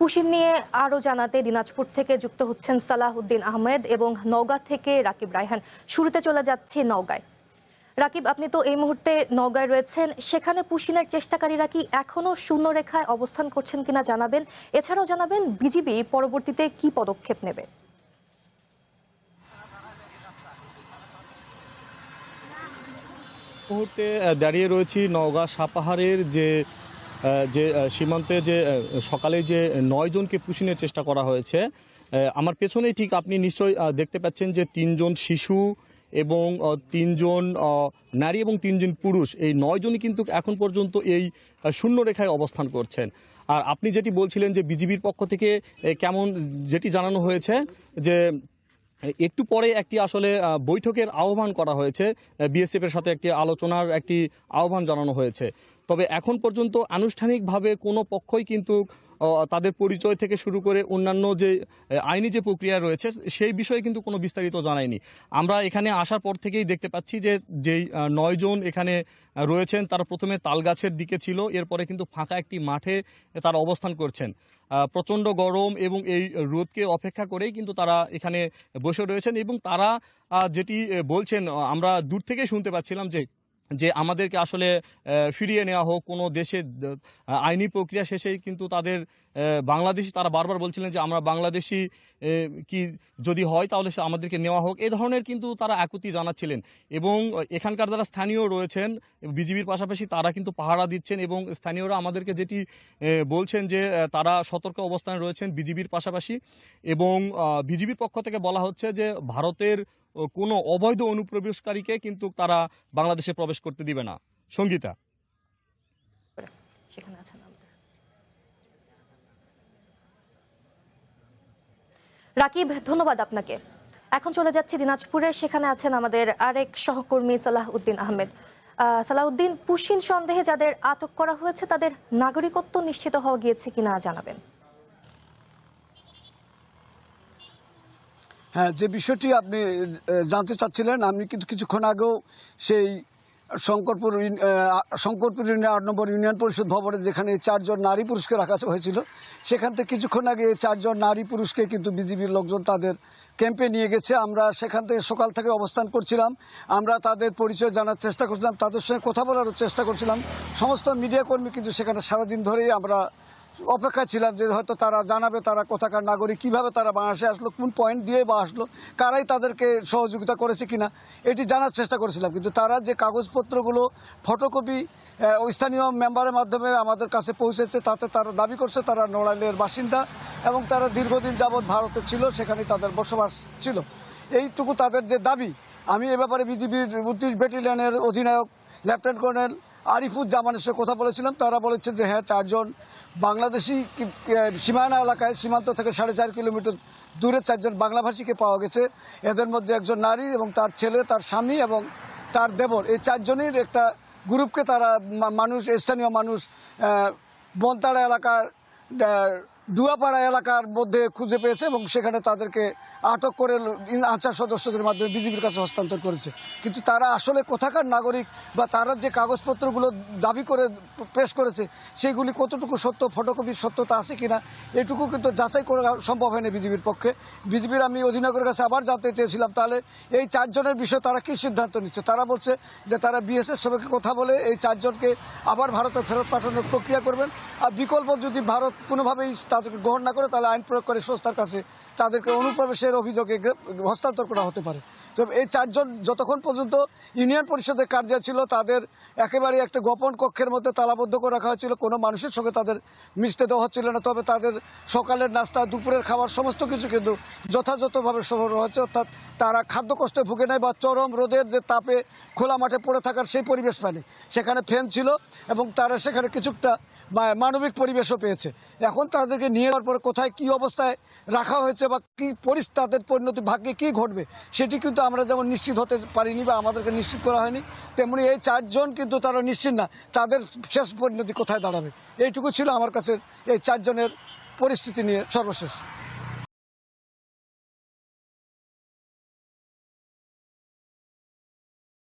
Push in নিয়ে আরো জানাতে দিনাজপুর থেকে যুক্ত হচ্ছেন সালাহউদ্দিন আহমেদ এবং নওগাঁ থেকে রাকিব রায়হান। শুরুতে চলে যাচ্ছে নওগাঁয়। রাকিব, আপনি তো এই মুহূর্তে নওগাঁয় রয়েছেন, সেখানে পুশিনের চেষ্টাকারীরা কি এখনো শূন্য রেখায় অবস্থান করছেন কিনা জানাবেন। এছাড়াও জানাবেন বিজিবি পরবর্তীতে কি পদক্ষেপ নেবে। মুহূর্তে দাঁড়িয়ে রয়েছি নওগাঁ সাপাহারের যে যে সীমান্তে যে সকালে যে ৯ জনকে পুশিনের চেষ্টা করা হয়েছে। আমার পেছনেই ঠিক আপনি নিশ্চয়ই দেখতে পাচ্ছেন যে ৩ জন শিশু এবং ৩ জন নারী এবং ৩ জন পুরুষ, এই ৯ জনই কিন্তু এখন পর্যন্ত এই শূন্য রেখায় অবস্থান করছেন। আর আপনি যেটি বলছিলেন যে বিজিবির পক্ষ থেকে কেমন যেটি জানানো হয়েছে যে একটু পরে একটি আসলে বৈঠকের আহ্বান করা হয়েছে, বিএসএফের সাথে একটি আলোচনার একটি আহ্বান জানানো হয়েছে। তবে এখন পর্যন্ত আনুষ্ঠানিকভাবে কোনো পক্ষই কিন্তু তাদের পরিচয় থেকে শুরু করে অন্যান্য যে আইনি যে প্রক্রিয়া রয়েছে সেই বিষয়ে কিন্তু কোনো বিস্তারিত জানায়নি। আমরা এখানে আসার পর থেকেই দেখতে পাচ্ছি যে যেই ৯ জন এখানে রয়েছেন তারা প্রথমে তালগাছের দিকে ছিল, এরপরে কিন্তু ফাঁকা একটি মাঠে তারা অবস্থান করছেন। প্রচণ্ড গরম এবং এই রোদকে অপেক্ষা করেই কিন্তু তারা এখানে বসে রয়েছেন এবং তারা যেটি বলছেন আমরা দূর থেকেই শুনতে পাচ্ছিলাম যে আমাদেরকে আসলে ফিরিয়ে নেওয়া হোক কোনো দেশে। আইনি প্রক্রিয়া শেষেই কিন্তু তাদের বাংলাদেশি, তারা বারবার বলছিলেন যে আমরা বাংলাদেশি কি যদি হয় তাহলে আমাদেরকে নেওয়া হোক, এ ধরনের কিন্তু তারা আকুতি জানাচ্ছিলেন। এবং এখানকার যারা স্থানীয় রয়েছেন বিজিবির পাশাপাশি তারা কিন্তু পাহারা দিচ্ছেন এবং স্থানীয়রা আমাদেরকে যেটি বলছেন যে তারা সতর্ক অবস্থানে রয়েছেন বিজিবির পাশাপাশি। এবং বিজিবির পক্ষ থেকে বলা হচ্ছে যে ভারতের কোনো অবৈধ অনুপ্রবেশকারীকে কিন্তু তারা বাংলাদেশে প্রবেশ করতে দিবে না। সঙ্গীতা, সেখানে আছেন রাকিব, ধন্যবাদ আপনাকে। এখন চলে যাচ্ছি দিনাজপুরে, সেখানে আছেন আমাদের আরেক সহকর্মী সালাহউদ্দিন আহমেদ। সালাহউদ্দিন, পুশিন সন্দেহে যাদের আটক করা হয়েছে তাদের নাগরিকত্ব নিশ্চিত হওয়া গিয়েছে কিনা জানাবেন। হ্যাঁ, যে বিষয়টি আপনি জানতে চাচ্ছিলেন, আমি কিন্তু কিছুক্ষণ আগেও সেই শঙ্করপুর ইউনিয়ন ৮ নম্বর ইউনিয়ন পরিষদ ভবনে যেখানে ৪ জন নারী পুরুষকে রাখা হয়েছিল, সেখান থেকে কিছুক্ষণ আগে ৪ জন নারী পুরুষকে কিন্তু বিজিবির লোকজন তাদের ক্যাম্পে নিয়ে গেছে। আমরা সেখান থেকে সকাল থেকে অবস্থান করছিলাম, আমরা তাদের পরিচয় জানার চেষ্টা করছিলাম, তাদের সঙ্গে কথা বলারও চেষ্টা করছিলাম। সমস্ত মিডিয়া কর্মী কিন্তু সেখানে সারাদিন ধরেই আমরা অপেক্ষা ছিলাম যে হয়তো তারা জানাবে তারা কোথাকার নাগরিক, কীভাবে তারা বাংলাদেশে আসলো, কোন পয়েন্ট দিয়ে বা আসলো, কারাই তাদেরকে সহযোগিতা করেছে কিনা এটি জানার চেষ্টা করেছিলাম। কিন্তু তারা যে কাগজপত্রগুলো ফটোকপি স্থানীয় মেম্বারের মাধ্যমে আমাদের কাছে পৌঁছেছে তাতে তারা দাবি করছে তারা নড়াইলের বাসিন্দা এবং তারা দীর্ঘদিন যাবৎ ভারতে ছিল, সেখানে তাদের বসবাস ছিল, এইটুকু তাদের যে দাবি। আমি এ ব্যাপারে বিজিবির ৩২ ব্যাটালিয়নের অধিনায়ক লেফটেন্যান্ট কর্নেল আরিফুজ্জামানের সঙ্গে কথা বলেছিলাম। তারা বলেছে যে হ্যাঁ, ৪ জন বাংলাদেশি সীমানা এলাকায় সীমান্ত থেকে ৪.৫ কিলোমিটার দূরে ৪ জন বাংলাভাষীকে পাওয়া গেছে। এদের মধ্যে একজন নারী এবং তার ছেলে, তার স্বামী এবং তার দেবর, এই ৪ জনের একটা গ্রুপকে তারা স্থানীয় মানুষ বনতাড়া এলাকার ডুয়াপাড়া এলাকার মধ্যে খুঁজে পেয়েছে এবং সেখানে তাদেরকে আটক করে আনসার সদস্যদের মাধ্যমে বিজিবির কাছে হস্তান্তর করেছে। কিন্তু তারা আসলে কোথাকার নাগরিক বা তারা যে কাগজপত্রগুলো দাবি করে পেশ করেছে সেগুলি কতটুকু সত্য, ফটোকপির সত্যতা আছে কিনা এটুকু কিন্তু যাচাই করা সম্ভব হয়নি বিজিবির পক্ষে। বিজিবির আমি অধিনায়কের কাছে আবার জানতে চেয়েছিলাম তাহলে এই ৪ জনের বিষয়ে তারা কী সিদ্ধান্ত নিচ্ছে। তারা বলছে যে তারা বিএসএফ সঙ্গে কথা বলে এই ৪ জনকে আবার ভারতে ফেরত পাঠানোর প্রক্রিয়া করবেন। আর বিকল্প যদি ভারত কোনোভাবেই তাদেরকে গ্রহণ না করে তাহলে আইন প্রয়োগ করে সংস্থার কাছে তাদেরকে অনুপ্রবেশের অভিযোগে হস্তান্তর করা হতে পারে। তো এই ৪ জন যতক্ষণ পর্যন্ত ইউনিয়ন পরিষদের কার্যালয় ছিল তাদের একেবারে একটা গোপন কক্ষের মধ্যে তালাবদ্ধ করে রাখা হয়েছিল, কোনো মানুষের সঙ্গে তাদের মিশতে দেওয়া হচ্ছিল না। তবে তাদের সকালের নাস্তা, দুপুরের খাবার সমস্ত কিছু কিন্তু যথাযথভাবে সরবরাহ হচ্ছে, অর্থাৎ তারা খাদ্য কষ্টে ভুগে নেয় বা চরম রোদের যে তাপে খোলা মাঠে পড়ে থাকার সেই পরিবেশ পায়নি। সেখানে ফ্যান ছিল এবং তারা সেখানে কিছুটা মানবিক পরিবেশও পেয়েছে। এখন তাদেরকে নিয়ে যাওয়ার পরে কোথায় কী অবস্থায় রাখা হয়েছে বা কী তাদের পরিণতি ভাগ্যে কী ঘটবে সেটি কিন্তু আমরা যেমন নিশ্চিত হতে পারিনি বা আমাদেরকে নিশ্চিত করা হয়নি, তেমনি এই ৪ জন কিন্তু তারা নিশ্চিত না তাদের শেষ পরিণতি কোথায় দাঁড়াবে। এইটুকু ছিল আমার কাছে এই ৪ জনের পরিস্থিতি নিয়ে সর্বশেষ।